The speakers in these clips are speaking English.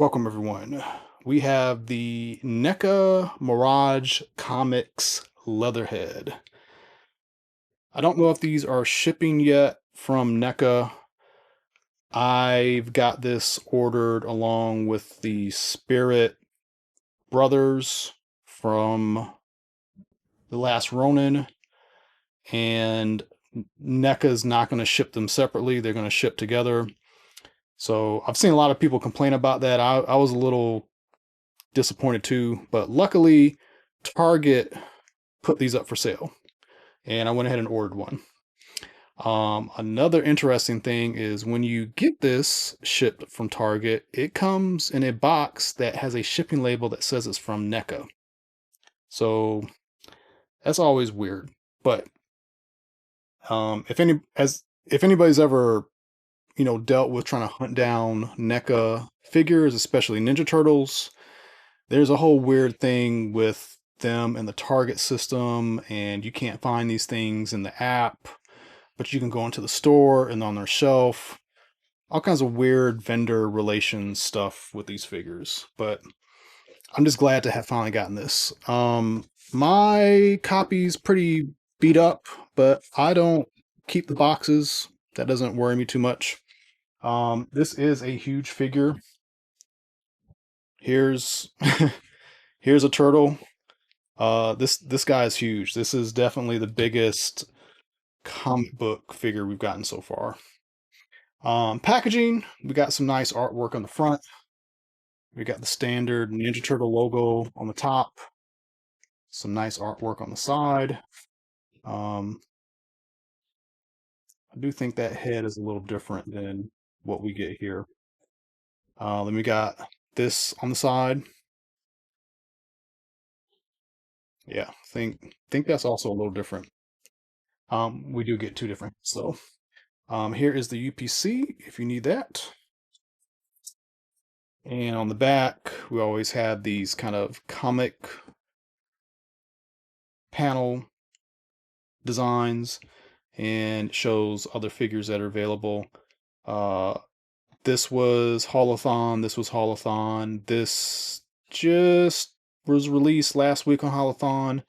Welcome, everyone. We have the NECA Mirage Comics Leatherhead. I don't know if these are shipping yet from NECA. I've got this ordered along with the Spirit Brothers from The Last Ronin, and NECA's not going to ship them separately. They're going to ship together. So I've seen a lot of people complain about that. I was a little disappointed too, but luckily Target put these up for sale and I went ahead and ordered one. Another interesting thing is when you get this shipped from Target, it comes in a box that has a shipping label that says it's from NECA. So that's always weird. But if anybody's ever dealt with trying to hunt down NECA figures, especially Ninja Turtles, there's a whole weird thing with them and the Target system, and you can't find these things in the app, but you can go into the store and on their shelf. All kinds of weird vendor relations stuff with these figures. But I'm just glad to have finally gotten this. My copy's pretty beat up, but I don't keep the boxes. That doesn't worry me too much. This is a huge figure. Here's here's a turtle. This guy is huge. This is definitely the biggest comic book figure we've gotten so far. Packaging, we got some nice artwork on the front. We got the standard Ninja Turtle logo on the top. Some nice artwork on the side. I do think that head is a little different than what we get here. Then we got this on the side. Yeah, think that's also a little different. We do get two different, so here is the UPC if you need that. And on the back, we always have these kind of comic panel designs and shows other figures that are available. This was Haulathon. This was Haulathon. This just was released last week on Haulathon.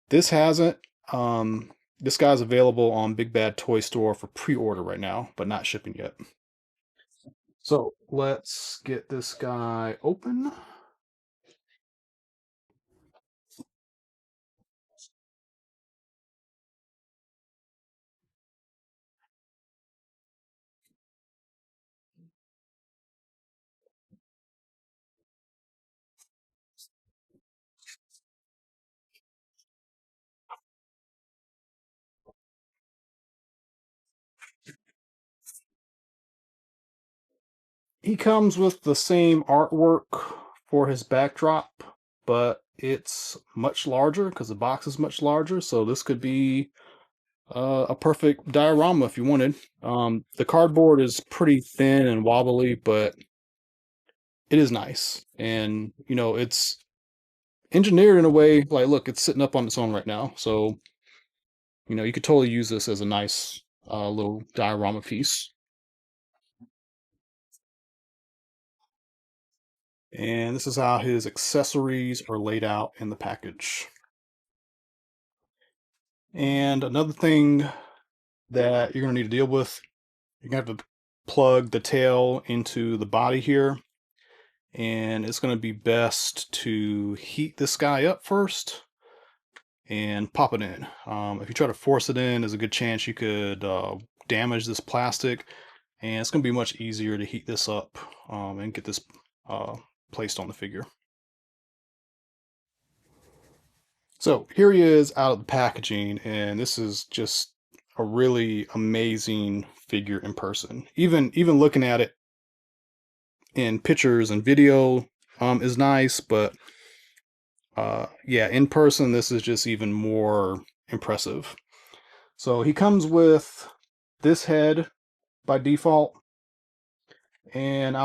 This hasn't. This guy's available on Big Bad Toy Store for pre-order right now, but not shipping yet. So let's get this guy open. He comes with the same artwork for his backdrop, but it's much larger because the box is much larger. So this could be a perfect diorama if you wanted. The cardboard is pretty thin and wobbly, but it is nice. And, it's engineered in a way like, look, it's sitting up on its own right now. So, you could totally use this as a nice little diorama piece. And this is how his accessories are laid out in the package. And another thing that you're going to need to deal with, you're going to have to plug the tail into the body here. And it's going to be best to heat this guy up first and pop it in. If you try to force it in, there's a good chance you could damage this plastic. And it's going to be much easier to heat this up and get this placed on the figure. So here he is out of the packaging, and this is just a really amazing figure in person. Even looking at it in pictures and video is nice, but yeah, in person this is just even more impressive. So he comes with this head by default, and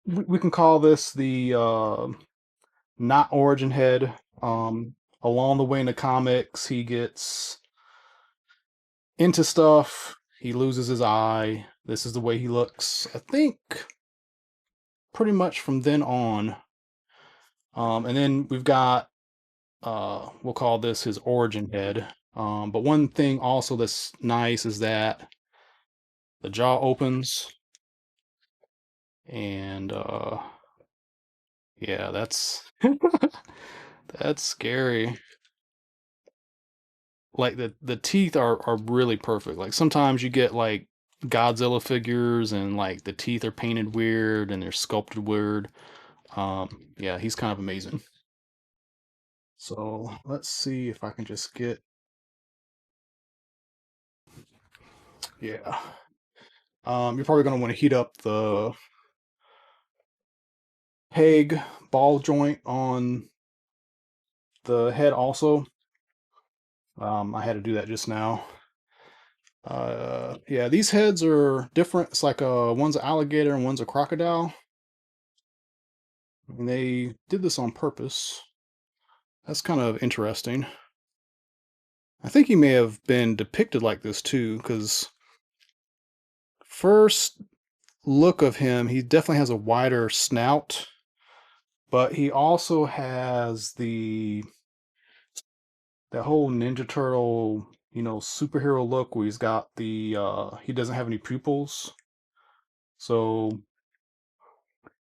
we can call this the not origin head. Along the way in the comics, he gets into stuff. He loses his eye. This is the way he looks. I think pretty much from then on. And then we've got we'll call this his origin head. But one thing also that's nice is that the jaw opens, and yeah, that's that's scary. Like the teeth are really perfect. Like sometimes you get like Godzilla figures and like the teeth are painted weird and they're sculpted weird. Yeah, he's kind of amazing. So let's see if I can just get, yeah. You're probably gonna want to heat up the peg ball joint on the head also. I had to do that just now. Yeah, these heads are different. It's like one's an alligator and one's a crocodile. And they did this on purpose. That's kind of interesting. I think he may have been depicted like this too, because first look of him, he definitely has a wider snout, but he also has that whole Ninja Turtle, superhero look where he's got he doesn't have any pupils. So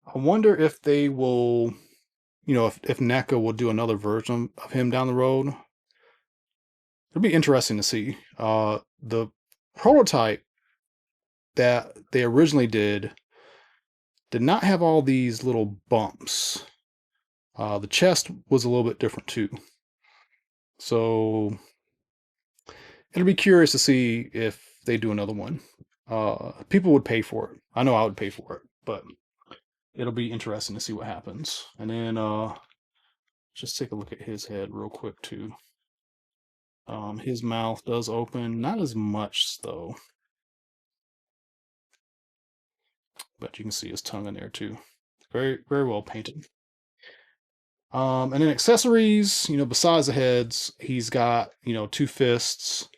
I wonder if they will, if NECA will do another version of him down the road. It'll be interesting to see. The prototype that they originally did not have all these little bumps. The chest was a little bit different too. So it'll be curious to see if they do another one. People would pay for it. I know I would pay for it, but it'll be interesting to see what happens. And then just take a look at his head real quick too. His mouth does open, not as much though, but you can see his tongue in there too. Very, very well painted. And then accessories, besides the heads, he's got, two fists,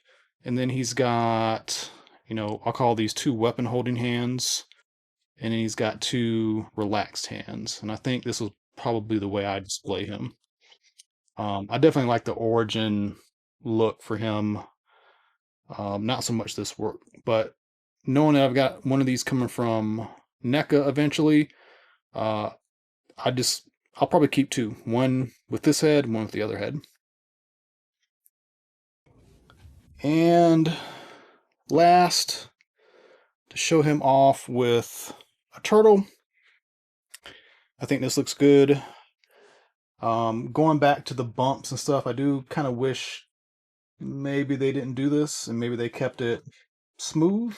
and then he's got, I'll call these two weapon holding hands, and then he's got two relaxed hands. And I think this is probably the way I display him. I definitely like the origin look for him. Not so much this work, but knowing that I've got one of these coming from NECA eventually, uh, I'll probably keep two. One with this head, one with the other head. And last, to show him off with a turtle. I think this looks good. Going back to the bumps and stuff, I do kind of wish maybe they didn't do this and maybe they kept it smooth,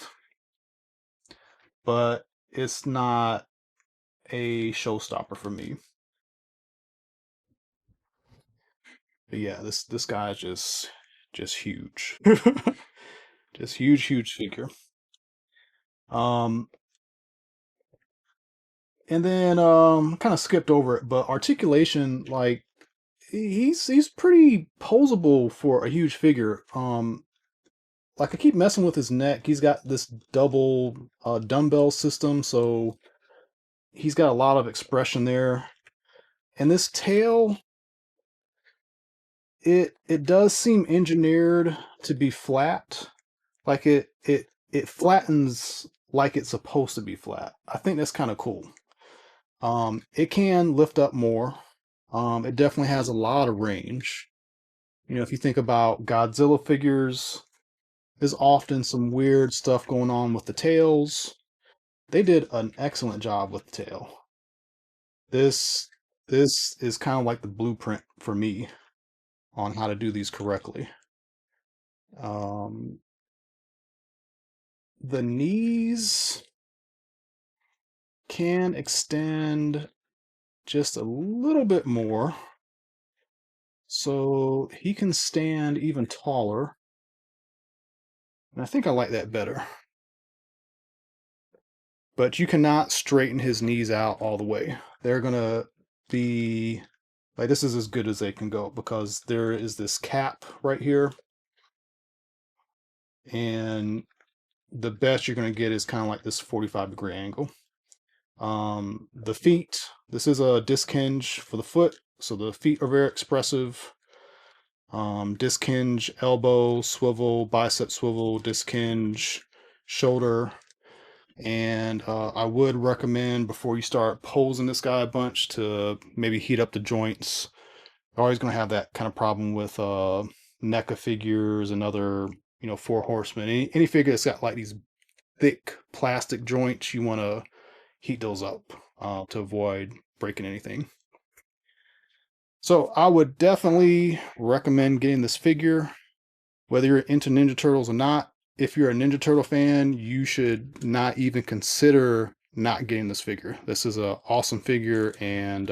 but it's not a showstopper for me. But yeah, this guy is just huge. Just huge figure. Um and then kind of skipped over it, but articulation, like he's pretty posable for a huge figure. Like I keep messing with his neck. He's got this double dumbbell system, so he's got a lot of expression there. And this tail, it does seem engineered to be flat. Like it flattens like it's supposed to be flat. I think that's kind of cool. It can lift up more. It definitely has a lot of range. If you think about Godzilla figures, there's often some weird stuff going on with the tails. They did an excellent job with the tail. This this is kind of like the blueprint for me on how to do these correctly. Um, the knees can extend just a little bit more, so he can stand even taller. And I think I like that better. But you cannot straighten his knees out all the way. They're gonna be like, this is as good as they can go because there is this cap right here, and the best you're gonna get is kind of like this 45-degree angle. The feet, this is a disc hinge for the foot, so the feet are very expressive. Disc hinge, elbow, swivel, bicep swivel, disc hinge, shoulder. And I would recommend before you start posing this guy a bunch to maybe heat up the joints. You're always going to have that kind of problem with NECA figures and other, four horsemen. Any figure that's got like these thick plastic joints, you want to heat those up to avoid breaking anything. So I would definitely recommend getting this figure, whether you're into Ninja Turtles or not. If you're a Ninja Turtle fan, you should not even consider not getting this figure. This is an awesome figure, and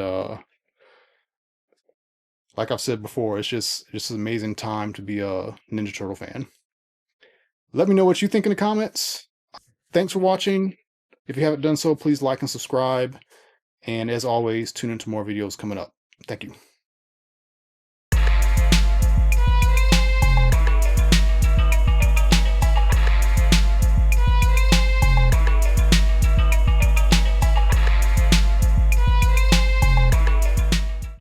like I've said before, it's just an amazing time to be a Ninja Turtle fan. Let me know what you think in the comments. Thanks for watching. If you haven't done so, please like and subscribe. And as always, tune into more videos coming up. Thank you.